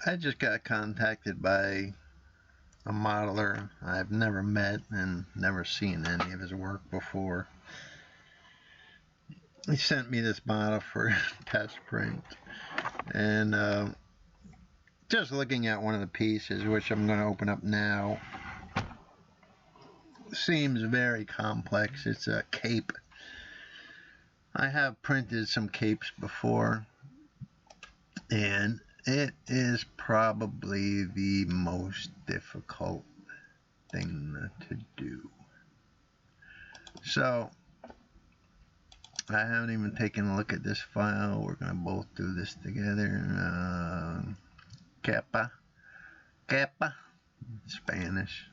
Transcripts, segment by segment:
I just got contacted by a modeler I've never met and never seen any of his work before. He sent me this model for test print, and just looking at one of the pieces, which I'm going to open up now, seems very complex. It's a cape. I have printed some capes before, and it is probably the most difficult thing to do. So I haven't even taken a look at this file. We're going to both do this together. Capa, Spanish.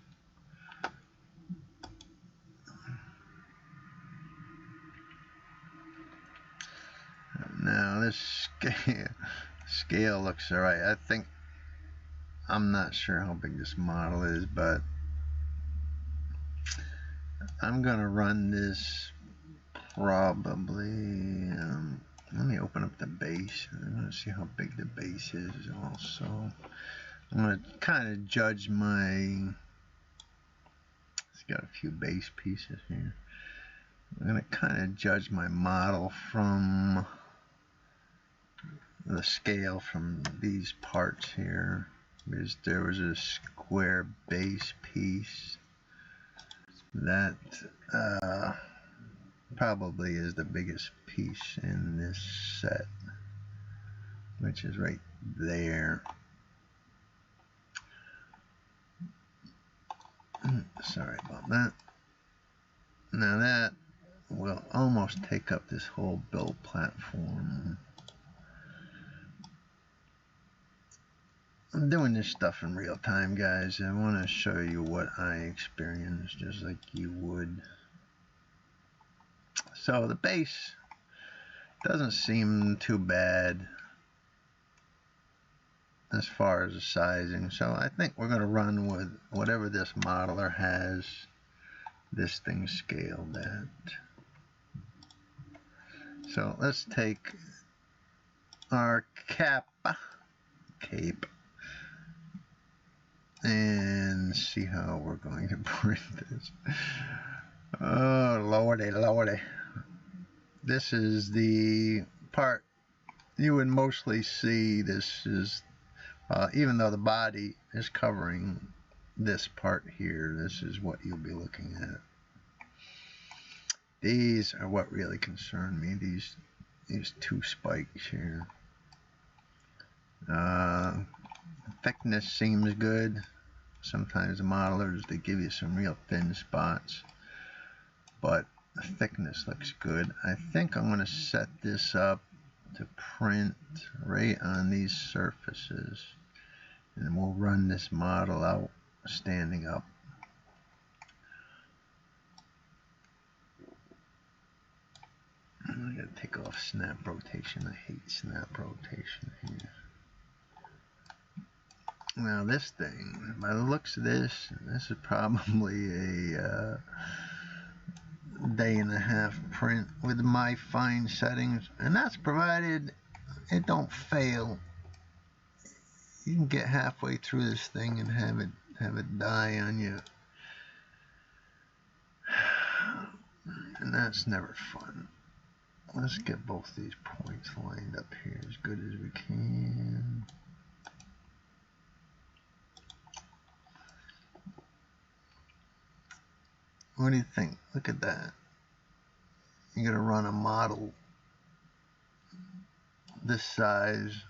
Now this scale looks alright. I think, I'm not sure how big this model is, but I'm gonna run this probably, let me open up the base. I'm gonna see how big the base is also. I'm gonna kind of judge my, it's got a few base pieces here. I'm gonna kind of judge my model from the scale from these parts here, because there was a square base piece that probably is the biggest piece in this set, which is right there. Sorry about that. Now that will almost take up this whole build platform. I'm doing this stuff in real time, guys. I want to show you what I experienced, just like you would. So the base doesn't seem too bad as far as the sizing. So I think we're going to run with whatever this modeler has this thing scaled at. So let's take our cape and see how we're going to print this. Oh lordy. This is the part you would mostly see. This is even though the body is covering this part here, this is what you'll be looking at. These are what really concern me, these two spikes here. Thickness seems good. Sometimes the modelers, they give you some real thin spots, but the thickness looks good. I think I'm going to set this up to print right on these surfaces, and we'll run this model out standing up. I'm going to take off snap rotation. I hate snap rotation here. Now this thing, by the looks of this is probably a day and a half print with my fine settings, and that's provided it don't fail. You can get halfway through this thing and have it die on you, and that's never fun. Let's get both these points lined up here as good as we can. What do you think? Look at that. You're going to run a model this size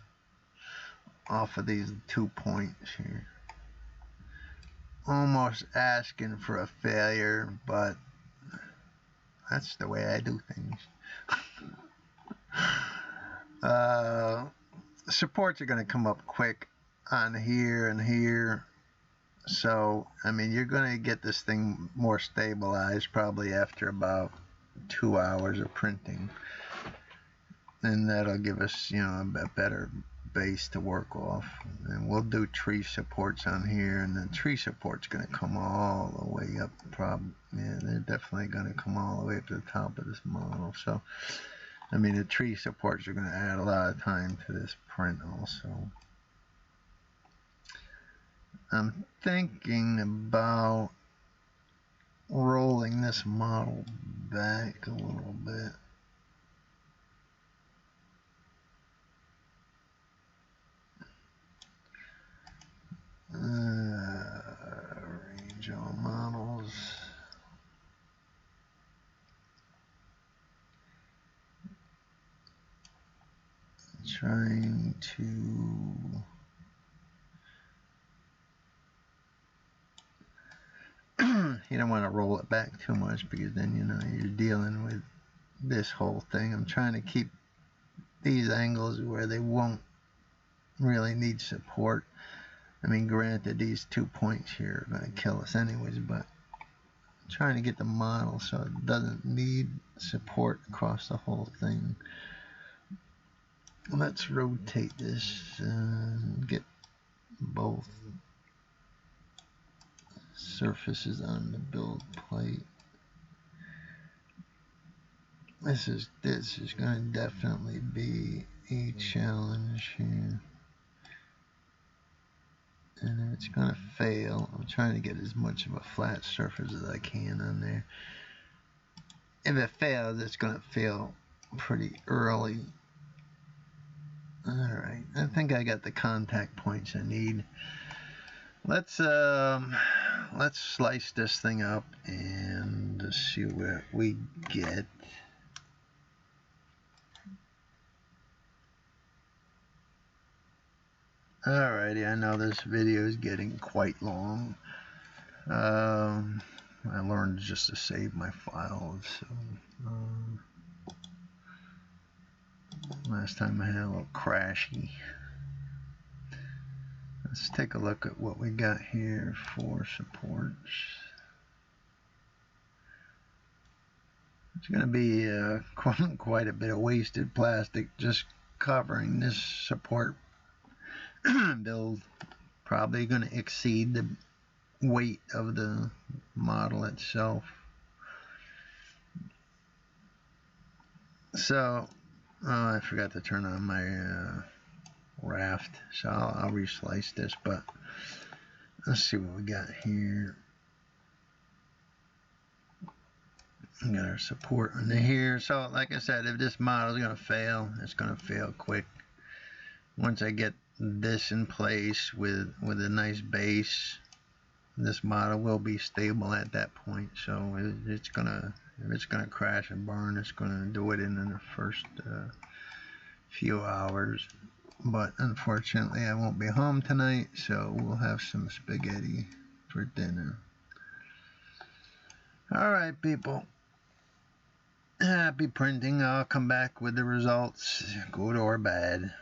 off of these 2 points here. Almost asking for a failure, but that's the way I do things. Supports are going to come up quick on here and here. So, I mean, you're going to get this thing more stabilized probably after about 2 hours of printing. And that'll give us, you know, a better base to work off. And we'll do tree supports on here, and the tree support's going to come all the way up. Yeah, they're definitely going to come all the way up to the top of this model. So, I mean, the tree supports are going to add a lot of time to this print also. I'm thinking about rolling this model back a little bit. Range all models. Trying to you don't want to roll it back too much because then you're dealing with this whole thing. I'm trying to keep these angles where they won't really need support. I mean, granted, these 2 points here are going to kill us anyways, but I'm trying to get the model so it doesn't need support across the whole thing. Let's rotate this and get both surfaces on the build plate. This is going to definitely be a challenge here. And if it's going to fail, I'm trying to get as much of a flat surface as I can on there. If it fails, it's going to fail pretty early. Alright, I think I got the contact points I need. Let's slice this thing up and see what we get. Alrighty, I know this video is getting quite long. I learned just to save my files. So, last time I had a little crashy. Let's take a look at what we got here for supports. It's going to be quite a bit of wasted plastic just covering this support build. Probably going to exceed the weight of the model itself. So, I forgot to turn on my raft, so I'll reslice this, but let's see what we got here. We got our support under here. So like I said, if this model is going to fail, it's going to fail quick. Once I get this in place with a nice base, this model will be stable at that point. So if it's gonna crash and burn, it's gonna do it in the first few hours. But unfortunately, I won't be home tonight, so we'll have some spaghetti for dinner. Alright, people. Happy printing. I'll come back with the results, good or bad.